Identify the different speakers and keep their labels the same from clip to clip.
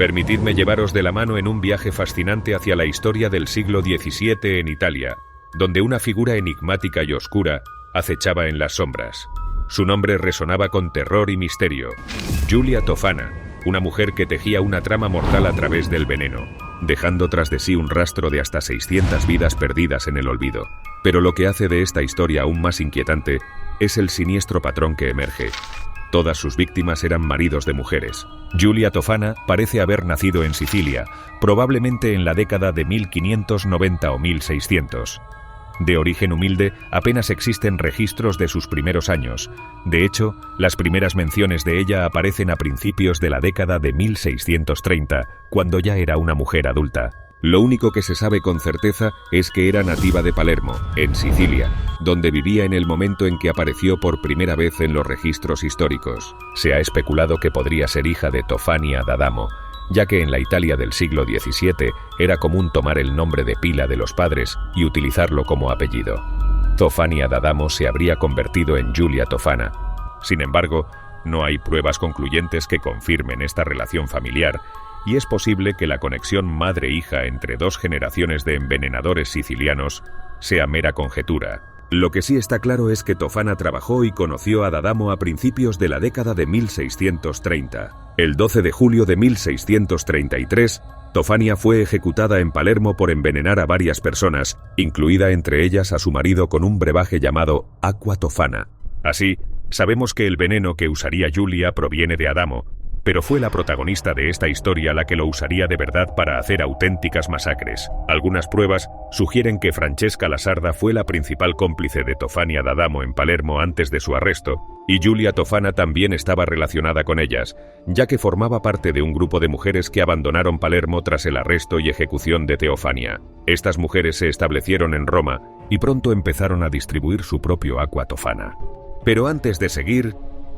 Speaker 1: Permitidme llevaros de la mano en un viaje fascinante hacia la historia del siglo XVII en Italia, donde una figura enigmática y oscura acechaba en las sombras. Su nombre resonaba con terror y misterio: Giulia Tofana, una mujer que tejía una trama mortal a través del veneno, dejando tras de sí un rastro de hasta 600 vidas perdidas en el olvido. Pero lo que hace de esta historia aún más inquietante es el siniestro patrón que emerge. Todas sus víctimas eran maridos de mujeres. Giulia Tofana parece haber nacido en Sicilia, probablemente en la década de 1590 o 1600. De origen humilde, apenas existen registros de sus primeros años. De hecho, las primeras menciones de ella aparecen a principios de la década de 1630, cuando ya era una mujer adulta. Lo único que se sabe con certeza es que era nativa de Palermo, en Sicilia, donde vivía en el momento en que apareció por primera vez en los registros históricos. Se ha especulado que podría ser hija de Tofania d'Adamo, ya que en la Italia del siglo XVII era común tomar el nombre de pila de los padres y utilizarlo como apellido. Tofania d'Adamo se habría convertido en Giulia Tofana. Sin embargo, no hay pruebas concluyentes que confirmen esta relación familiar, y es posible que la conexión madre-hija entre dos generaciones de envenenadores sicilianos sea mera conjetura. Lo que sí está claro es que Tofana trabajó y conoció a d'Adamo a principios de la década de 1630. El 12 de julio de 1633, Tofania fue ejecutada en Palermo por envenenar a varias personas, incluida entre ellas a su marido con un brebaje llamado Aqua Tofana. Así, sabemos que el veneno que usaría Giulia proviene de Adamo, pero fue la protagonista de esta historia la que lo usaría de verdad para hacer auténticas masacres. Algunas pruebas sugieren que Francesca Lasarda fue la principal cómplice de Tofania d'Adamo en Palermo antes de su arresto, y Giulia Tofana también estaba relacionada con ellas, ya que formaba parte de un grupo de mujeres que abandonaron Palermo tras el arresto y ejecución de Teofania. Estas mujeres se establecieron en Roma y pronto empezaron a distribuir su propio Aqua Tofana. Pero antes de seguir,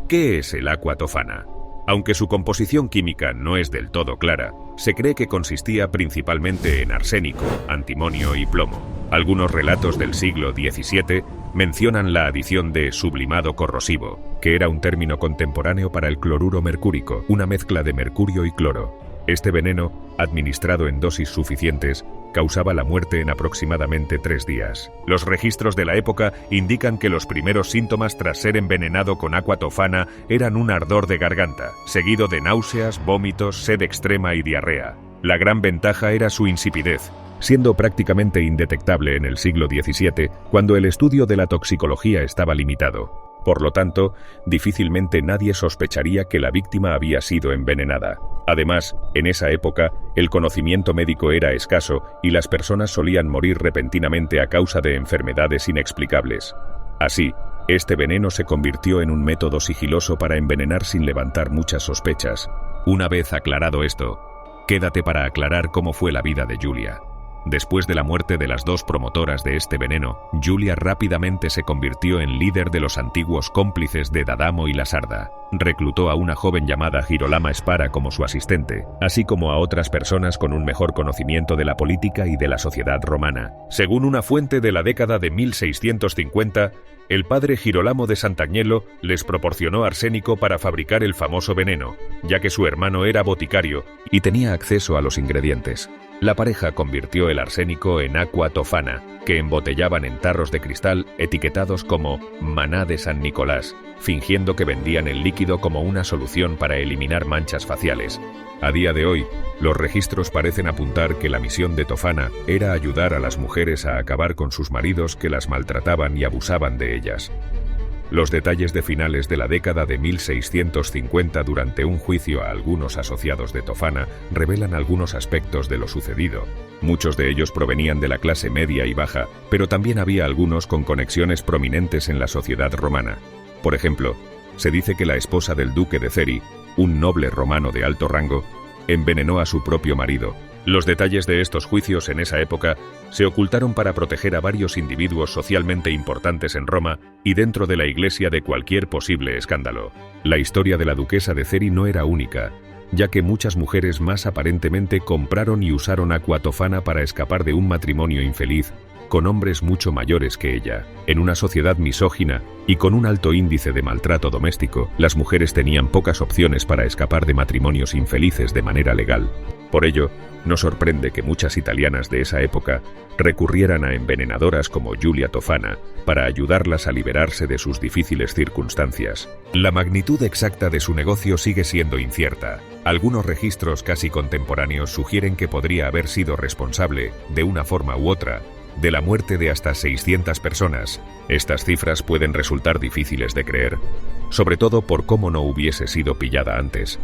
Speaker 1: ¿qué es el Aqua Tofana? Aunque su composición química no es del todo clara, se cree que consistía principalmente en arsénico, antimonio y plomo. Algunos relatos del siglo XVII mencionan la adición de sublimado corrosivo, que era un término contemporáneo para el cloruro mercúrico, una mezcla de mercurio y cloro. Este veneno, administrado en dosis suficientes, causaba la muerte en aproximadamente 3 días. Los registros de la época indican que los primeros síntomas tras ser envenenado con Aqua Tofana eran un ardor de garganta, seguido de náuseas, vómitos, sed extrema y diarrea. La gran ventaja era su insipidez, siendo prácticamente indetectable en el siglo XVII, cuando el estudio de la toxicología estaba limitado. Por lo tanto, difícilmente nadie sospecharía que la víctima había sido envenenada. Además, en esa época, el conocimiento médico era escaso y las personas solían morir repentinamente a causa de enfermedades inexplicables. Así, este veneno se convirtió en un método sigiloso para envenenar sin levantar muchas sospechas. Una vez aclarado esto, quédate para aclarar cómo fue la vida de Giulia. Después de la muerte de las dos promotoras de este veneno, Giulia rápidamente se convirtió en líder de los antiguos cómplices de d'Adamo y Lasarda. Reclutó a una joven llamada Girolama Spara como su asistente, así como a otras personas con un mejor conocimiento de la política y de la sociedad romana. Según una fuente de la década de 1650, el padre Girolamo de Sant'Agnello les proporcionó arsénico para fabricar el famoso veneno, ya que su hermano era boticario y tenía acceso a los ingredientes. La pareja convirtió el arsénico en Aqua Tofana, que embotellaban en tarros de cristal etiquetados como Maná de San Nicolás, fingiendo que vendían el líquido como una solución para eliminar manchas faciales. A día de hoy, los registros parecen apuntar que la misión de Tofana era ayudar a las mujeres a acabar con sus maridos que las maltrataban y abusaban de ellas. Los detalles de finales de la década de 1650 durante un juicio a algunos asociados de Tofana revelan algunos aspectos de lo sucedido. Muchos de ellos provenían de la clase media y baja, pero también había algunos con conexiones prominentes en la sociedad romana. Por ejemplo, se dice que la esposa del duque de Ceri, un noble romano de alto rango, envenenó a su propio marido. Los detalles de estos juicios en esa época se ocultaron para proteger a varios individuos socialmente importantes en Roma y dentro de la iglesia de cualquier posible escándalo. La historia de la duquesa de Ceri no era única, ya que muchas mujeres más aparentemente compraron y usaron Aqua Tofana para escapar de un matrimonio infeliz con hombres mucho mayores que ella. En una sociedad misógina y con un alto índice de maltrato doméstico, las mujeres tenían pocas opciones para escapar de matrimonios infelices de manera legal. Por ello, no sorprende que muchas italianas de esa época recurrieran a envenenadoras como Giulia Tofana para ayudarlas a liberarse de sus difíciles circunstancias. La magnitud exacta de su negocio sigue siendo incierta. Algunos registros casi contemporáneos sugieren que podría haber sido responsable, de una forma u otra, de la muerte de hasta 600 personas. Estas cifras pueden resultar difíciles de creer, sobre todo por cómo no hubiese sido pillada antes.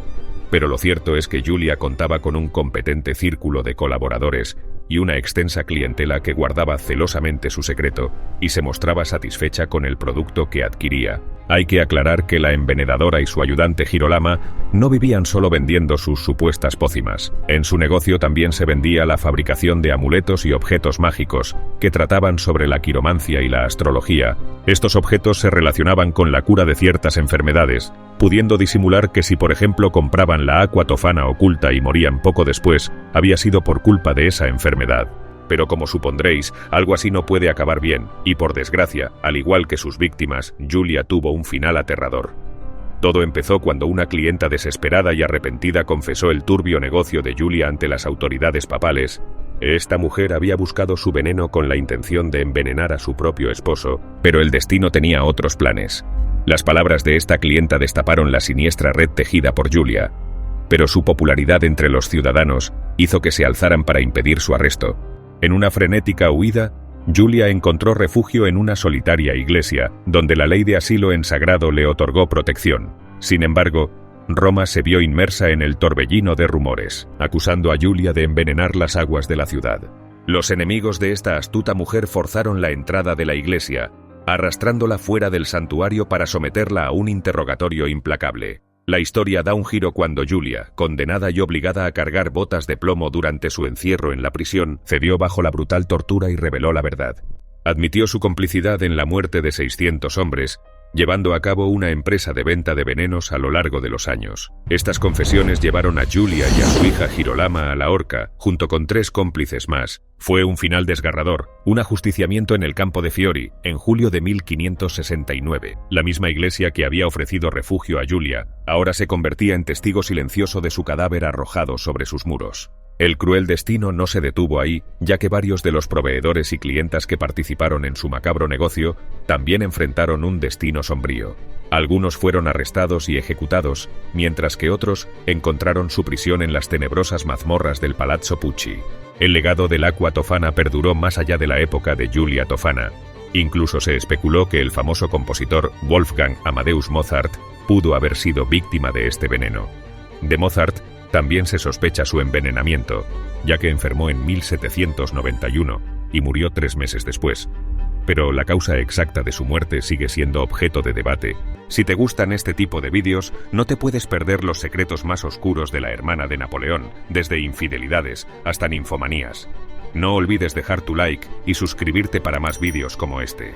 Speaker 1: Pero lo cierto es que Giulia contaba con un competente círculo de colaboradores y una extensa clientela que guardaba celosamente su secreto y se mostraba satisfecha con el producto que adquiría. Hay que aclarar que la envenenadora y su ayudante Girolama no vivían solo vendiendo sus supuestas pócimas. En su negocio también se vendía la fabricación de amuletos y objetos mágicos que trataban sobre la quiromancia y la astrología. Estos objetos se relacionaban con la cura de ciertas enfermedades, pudiendo disimular que si por ejemplo compraban la aqua tofana oculta y morían poco después, había sido por culpa de esa enfermedad. Pero como supondréis, algo así no puede acabar bien, y por desgracia, al igual que sus víctimas, Giulia tuvo un final aterrador. Todo empezó cuando una clienta desesperada y arrepentida confesó el turbio negocio de Giulia ante las autoridades papales. Esta mujer había buscado su veneno con la intención de envenenar a su propio esposo, pero el destino tenía otros planes. Las palabras de esta clienta destaparon la siniestra red tejida por Giulia, pero su popularidad entre los ciudadanos hizo que se alzaran para impedir su arresto. En una frenética huida, Giulia encontró refugio en una solitaria iglesia, donde la ley de asilo en sagrado le otorgó protección. Sin embargo, Roma se vio inmersa en el torbellino de rumores, acusando a Giulia de envenenar las aguas de la ciudad. Los enemigos de esta astuta mujer forzaron la entrada de la iglesia, arrastrándola fuera del santuario para someterla a un interrogatorio implacable. La historia da un giro cuando Giulia, condenada y obligada a cargar botas de plomo durante su encierro en la prisión, cedió bajo la brutal tortura y reveló la verdad. Admitió su complicidad en la muerte de 600 hombres, llevando a cabo una empresa de venta de venenos a lo largo de los años. Estas confesiones llevaron a Giulia y a su hija Girolama a la horca, junto con 3 cómplices más. Fue un final desgarrador, un ajusticiamiento en el campo de Fiori, en julio de 1569. La misma iglesia que había ofrecido refugio a Giulia, ahora se convertía en testigo silencioso de su cadáver arrojado sobre sus muros. El cruel destino no se detuvo ahí, ya que varios de los proveedores y clientas que participaron en su macabro negocio también enfrentaron un destino sombrío. Algunos fueron arrestados y ejecutados, mientras que otros encontraron su prisión en las tenebrosas mazmorras del Palazzo Pucci. El legado del aqua tofana perduró más allá de la época de Giulia Tofana. Incluso se especuló que el famoso compositor Wolfgang Amadeus Mozart pudo haber sido víctima de este veneno. De Mozart también se sospecha su envenenamiento, ya que enfermó en 1791 y murió 3 meses después. Pero la causa exacta de su muerte sigue siendo objeto de debate. Si te gustan este tipo de vídeos, no te puedes perder los secretos más oscuros de la hermana de Napoleón, desde infidelidades hasta ninfomanías. No olvides dejar tu like y suscribirte para más vídeos como este.